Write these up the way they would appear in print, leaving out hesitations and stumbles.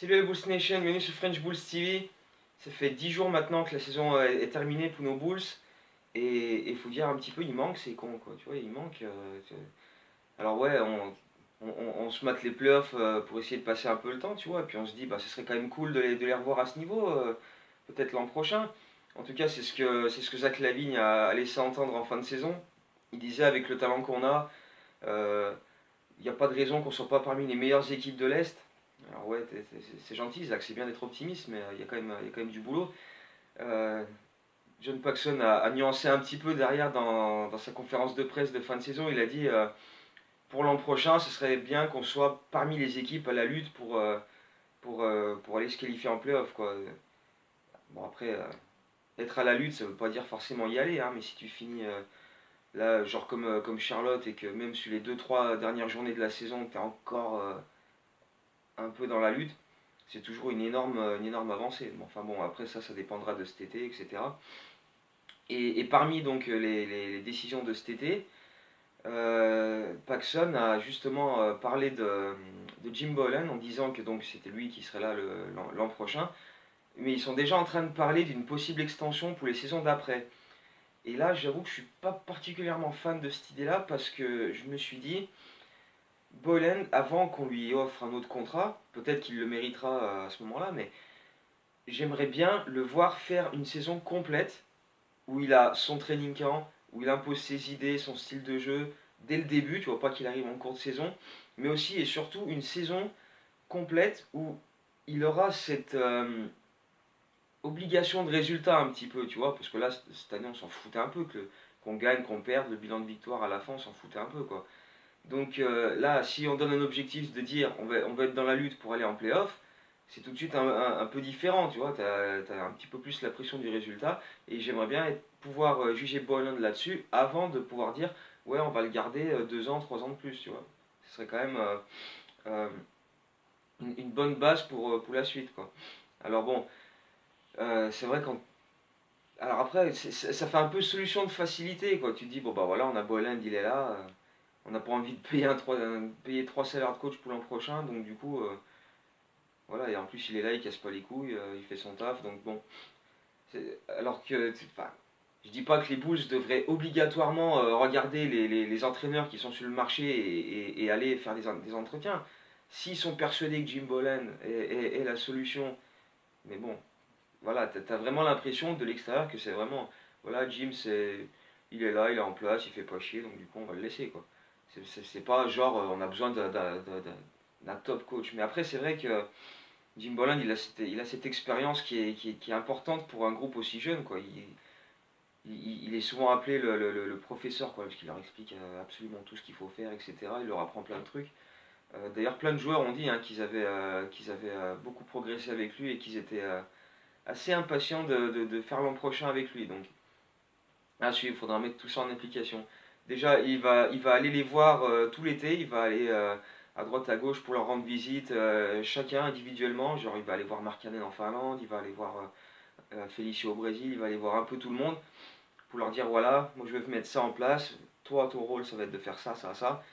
Salut la Bulls Nation, bienvenue sur French Bulls TV. Ça fait 10 jours maintenant que la saison est terminée pour nos Bulls. Et il faut dire un petit peu, il manque, c'est con quoi. Tu vois, il manque. Alors ouais, on se mate les playoffs pour essayer de passer un peu le temps, tu vois. Et puis on se dit, bah, ce serait quand même cool de les revoir à ce niveau, peut-être l'an prochain. En tout cas, c'est ce que Zach LaVine a laissé entendre en fin de saison. Il disait, avec le talent qu'on a, euh, il n'y a pas de raison qu'on ne soit pas parmi les meilleures équipes de l'Est. Alors ouais, c'est gentil, Zach, c'est bien d'être optimiste, mais il y a quand même du boulot. Euh, John Paxson a nuancé un petit peu derrière dans sa conférence de presse de fin de saison. Il a dit pour l'an prochain, ce serait bien qu'on soit parmi les équipes à la lutte pour aller se qualifier en playoff, quoi. Bon, après, être à la lutte, ça ne veut pas dire forcément y aller, hein, mais si tu finis là, genre comme Charlotte, et que même sur les deux-trois dernières journées de la saison, tu es encore un peu dans la lutte, c'est toujours une énorme avancée. Bon, enfin bon, après ça dépendra de cet été, etc. Et parmi donc les décisions de cet été, Paxson a justement parlé de Jim Boylen en disant que donc c'était lui qui serait là l'an prochain, mais ils sont déjà en train de parler d'une possible extension pour les saisons d'après. Et là, j'avoue que je suis pas particulièrement fan de cette idée-là parce que je me suis dit, Boylen, avant qu'on lui offre un autre contrat, peut-être qu'il le méritera à ce moment-là, mais j'aimerais bien le voir faire une saison complète où il a son training camp, où il impose ses idées, son style de jeu dès le début, tu vois pas qu'il arrive en cours de saison, mais aussi et surtout une saison complète où il aura cette obligation de résultat un petit peu, tu vois, parce que là, cette année, on s'en foutait un peu, qu'on gagne, qu'on perde, le bilan de victoire à la fin, on s'en foutait un peu, quoi. Donc là, si on donne un objectif de dire on va être dans la lutte pour aller en playoff, c'est tout de suite un peu différent, tu vois, tu as un petit peu plus la pression du résultat, et j'aimerais bien pouvoir juger Boylan là-dessus avant de pouvoir dire ouais, on va le garder 2 ans, 3 ans de plus, tu vois. Ce serait quand même euh, une bonne base pour la suite, quoi. Alors bon, c'est vrai quand. Alors après, ça fait un peu solution de facilité, quoi. Tu te dis, bon bah voilà, on a Boylan, il est là. On n'a pas envie de payer 3 salaires de coach pour l'an prochain, donc du coup, voilà, et en plus il est là, il casse pas les couilles, il fait son taf, donc bon. Alors que, enfin, je dis pas que les Bulls devraient obligatoirement regarder les entraîneurs qui sont sur le marché et aller faire des entretiens. S'ils sont persuadés que Jim Boylan est la solution, mais bon, voilà, t'as vraiment l'impression de l'extérieur que c'est vraiment, voilà, Jim, il est là, il est en place, il fait pas chier, donc du coup on va le laisser, quoi. C'est pas genre on a besoin d'un top coach. Mais après, c'est vrai que Jim Boylan, il a cette expérience qui est importante pour un groupe aussi jeune, quoi. Il est souvent appelé le professeur, quoi, parce qu'il leur explique absolument tout ce qu'il faut faire, etc. Il leur apprend plein de trucs. D'ailleurs, plein de joueurs ont dit hein, qu'ils avaient beaucoup progressé avec lui et qu'ils étaient assez impatients de faire l'an prochain avec lui. Donc, à suivre, il faudra mettre tout ça en application. Déjà, il va aller les voir tout l'été, il va aller à droite, à gauche pour leur rendre visite, chacun individuellement. Genre, il va aller voir Markkanen en Finlande, il va aller voir Felicio au Brésil, il va aller voir un peu tout le monde pour leur dire voilà, moi je vais mettre ça en place, toi, ton rôle, ça va être de faire ça, ça, ça.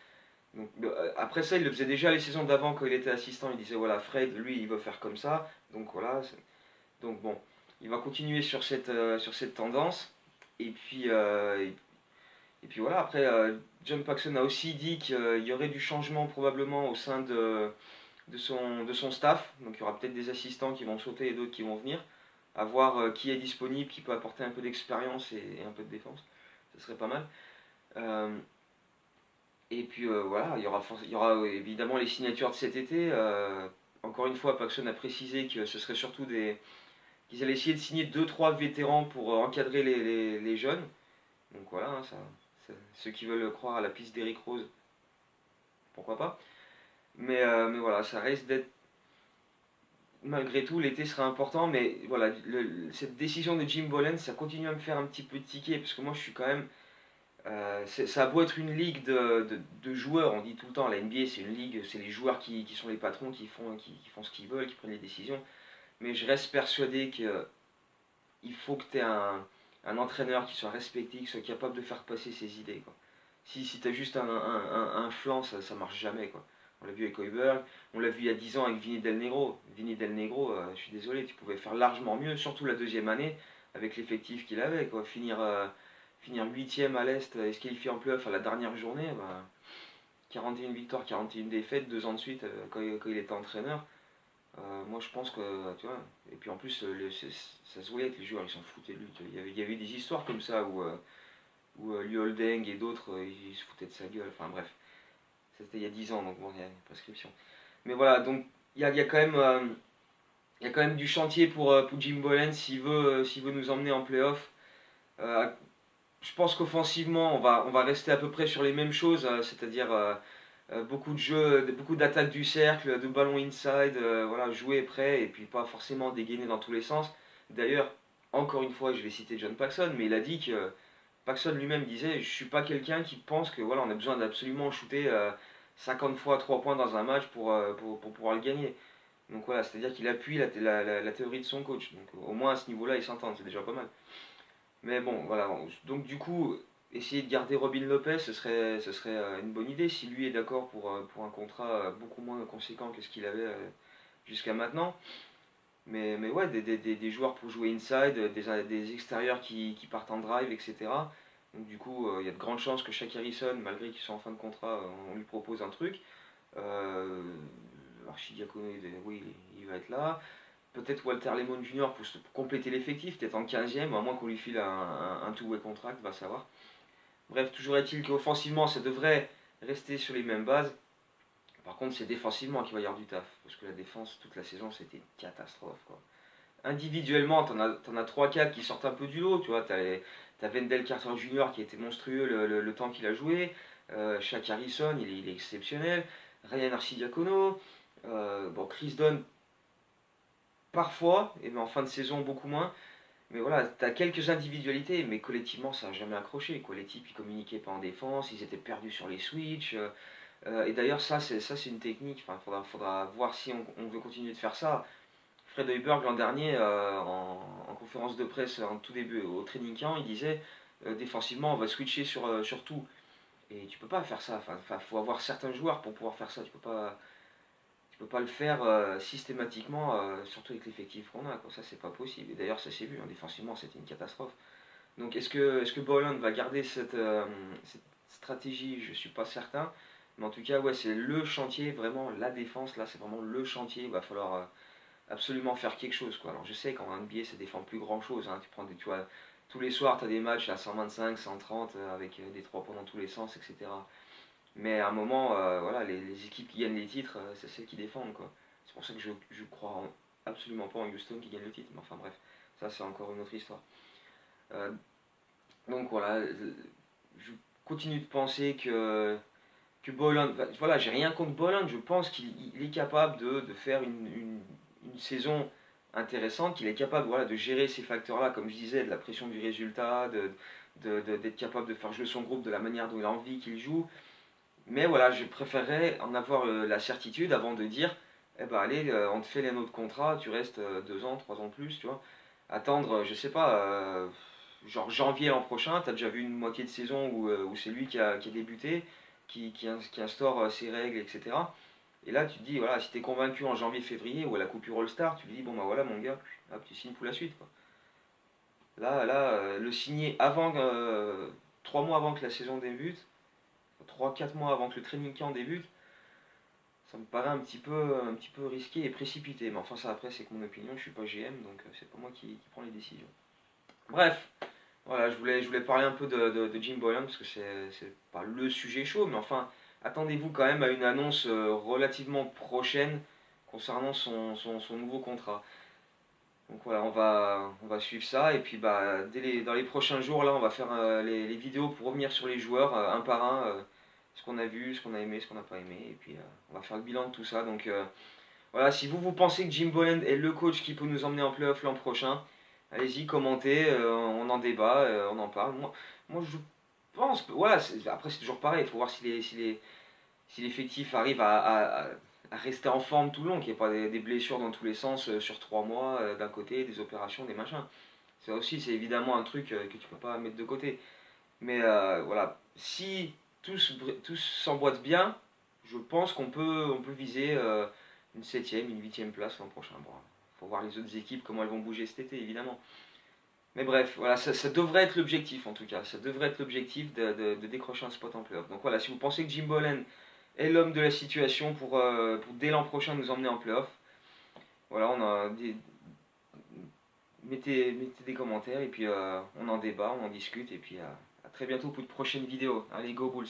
Donc, après ça, il le faisait déjà les saisons d'avant quand il était assistant, il disait voilà, Fred, lui, il veut faire comme ça, donc voilà. Donc bon, il va continuer sur cette tendance. Et puis, et puis voilà, après, John Paxson a aussi dit qu'il y aurait du changement probablement au sein de son staff. Donc il y aura peut-être des assistants qui vont sauter et d'autres qui vont venir. À voir qui est disponible, qui peut apporter un peu d'expérience et un peu de défense. Ce serait pas mal. Euh, et puis voilà, il y aura évidemment les signatures de cet été. Encore une fois, Paxson a précisé que ce serait surtout qu'ils allaient essayer de signer deux trois vétérans pour encadrer les jeunes. Donc voilà, hein, ceux qui veulent croire à la piste d'Eric Rose, pourquoi pas. Mais voilà, ça risque d'être. Malgré tout, l'été sera important, mais voilà, cette décision de Jim Boylan, ça continue à me faire un petit peu tiquer, parce que moi je suis quand même. Ça a beau être une ligue de joueurs, on dit tout le temps, la NBA c'est une ligue, c'est les joueurs qui sont les patrons, qui font ce qu'ils veulent, qui prennent les décisions, mais je reste persuadé qu'il faut que tu aies un entraîneur qui soit respecté, qui soit capable de faire passer ses idées, quoi. Si tu as juste un flanc, ça marche jamais, quoi. On l'a vu avec Højbjerg, on l'a vu il y a 10 ans avec Vinny Del Negro. Vinny Del Negro, je suis désolé, tu pouvais faire largement mieux, surtout la deuxième année, avec l'effectif qu'il avait. Quoi. Finir 8ème à l'Est et se qualifier en play-off à la dernière journée, 41 victoires, 41 défaites, 2 ans de suite, quand il était entraîneur. Moi je pense que, tu vois, et puis en plus, ça se voyait que les joueurs ils s'en foutaient de lui. Il y avait des histoires comme ça où Liu Holdeng et d'autres, ils se foutaient de sa gueule. Enfin bref, c'était il y a 10 ans, donc bon, il y a une prescription. Mais voilà, donc il y a quand même, il y a quand même du chantier pour Jim Boylen s'il veut nous emmener en playoff. Euh, je pense qu'offensivement, on va rester à peu près sur les mêmes choses, c'est-à-dire beaucoup de jeux, beaucoup d'attaques du cercle, de ballons inside, voilà, jouer près et puis pas forcément dégainer dans tous les sens. D'ailleurs, encore une fois, je vais citer John Paxson, mais il a dit que Paxson lui-même disait je suis pas quelqu'un qui pense que voilà, on a besoin d'absolument shooter 50 fois 3 points dans un match pour pouvoir le gagner. Donc voilà, c'est-à-dire qu'il appuie la théorie de son coach. Donc au moins à ce niveau-là, ils s'entendent, c'est déjà pas mal. Mais bon, voilà. Donc du coup, essayer de garder Robin Lopez, ce serait une bonne idée si lui est d'accord pour un contrat beaucoup moins conséquent que ce qu'il avait jusqu'à maintenant. Mais ouais, des joueurs pour jouer inside, des extérieurs qui partent en drive, etc. Donc du coup, il y a de grandes chances que Shaq Harrison, malgré qu'il soit en fin de contrat, on lui propose un truc. Euh, Archidiakono, oui, il va être là. Peut-être Walter Lemon Jr. Pour compléter l'effectif, peut-être en 15ème, à moins qu'on lui file un two-way contract, va savoir. Bref, toujours est-il qu'offensivement, ça devrait rester sur les mêmes bases. Par contre, c'est défensivement qu'il va y avoir du taf. Parce que la défense, toute la saison, c'était une catastrophe. Quoi. Individuellement, t'en as 3-4 qui sortent un peu du lot. Tu vois, t'as Wendell Carter Jr. qui était monstrueux le temps qu'il a joué. Shaq Harrison, il est exceptionnel. Ryan Arcidiacono. Bon, Chris Dunn, parfois, et en fin de saison, beaucoup moins. Mais voilà, t'as quelques individualités, mais collectivement, ça n'a jamais accroché. Quoi. Les types, ils communiquaient pas en défense, ils étaient perdus sur les switches. Et d'ailleurs, ça c'est une technique. Enfin, faudra voir si on veut continuer de faire ça. Fred Hoiberg, l'an dernier, en conférence de presse, en tout début, au training camp, il disait défensivement, on va switcher sur tout. Et tu peux pas faire ça. Enfin, faut avoir certains joueurs pour pouvoir faire ça. Tu peux pas le faire systématiquement, surtout avec l'effectif qu'on a. Quoi. Ça, c'est pas possible. Et d'ailleurs, ça s'est vu. Hein, défensivement, c'était une catastrophe. Donc, est-ce que Boylan va garder cette stratégie? Je suis pas certain. Mais en tout cas, ouais, c'est le chantier, vraiment la défense. Là, c'est vraiment le chantier. Il va falloir absolument faire quelque chose. Quoi. Alors, je sais qu'en NBA, ça défend plus grand chose. Hein. Tu vois, tous les soirs, tu as des matchs à 125, 130 avec des 3 points dans tous les sens, etc. Mais à un moment, voilà, les équipes qui gagnent les titres, c'est celles qui défendent. Quoi. C'est pour ça que je crois absolument pas en Houston qui gagne le titre. Mais enfin bref, ça c'est encore une autre histoire. Euh, donc voilà, je continue de penser que Boylan, voilà, j'ai rien contre Boylan, je pense qu'il est capable de faire une saison intéressante, qu'il est capable voilà, de gérer ces facteurs-là, comme je disais, de la pression du résultat, d'être capable de faire jouer son groupe de la manière dont il a envie qu'il joue. Mais voilà, je préférerais en avoir la certitude avant de dire, eh ben allez, on te fait les autres contrats, tu restes 2 ans, 3 ans de plus, tu vois. Attendre, je sais pas, genre janvier l'an prochain, t'as déjà vu une moitié de saison où c'est lui qui a débuté, qui instaure ses règles, etc. Et là, tu te dis, voilà, si t'es convaincu en janvier-février ou à la coupure All-Star, tu lui dis, bon bah voilà mon gars, hop, tu signes pour la suite. Quoi. Là, le signer avant, 3 mois avant que la saison débute, 3-4 mois avant que le training camp débute, ça me paraît un petit peu risqué et précipité. Mais enfin, ça après, c'est que mon opinion, je suis pas GM, donc c'est pas moi qui prends les décisions. Bref, voilà, je voulais parler un peu de Jim Boylan, parce que c'est pas le sujet chaud, mais enfin, attendez-vous quand même à une annonce relativement prochaine concernant son nouveau contrat. Donc voilà, on va suivre ça, et puis bah, dans les prochains jours, là, on va faire les vidéos pour revenir sur les joueurs, un par un, ce qu'on a vu, ce qu'on a aimé, ce qu'on n'a pas aimé, et puis on va faire le bilan de tout ça. Donc voilà, si vous pensez que Jim Boylan est le coach qui peut nous emmener en playoff l'an prochain, allez-y, commentez, on en débat, on en parle. Moi je pense, voilà, après c'est toujours pareil, il faut voir si l'effectif arrive à rester en forme tout le long, qu'il n'y ait pas des blessures dans tous les sens sur 3 mois d'un côté, des opérations, des machins. Ça aussi, c'est évidemment un truc que tu peux pas mettre de côté. Mais voilà, si tous s'emboîtent bien, je pense on peut viser une 7ème, une 8ème place l'an prochain. Bon, faut voir les autres équipes, comment elles vont bouger cet été, évidemment. Mais bref, voilà, ça devrait être l'objectif en tout cas. Ça devrait être l'objectif de décrocher un spot en playoff. Donc voilà, si vous pensez que Jim Boylen est l'homme de la situation pour dès l'an prochain nous emmener en playoff, voilà, mettez des commentaires et puis on en débat, on en discute. Et puis à très bientôt pour une prochaine vidéo. Allez, go Bulls!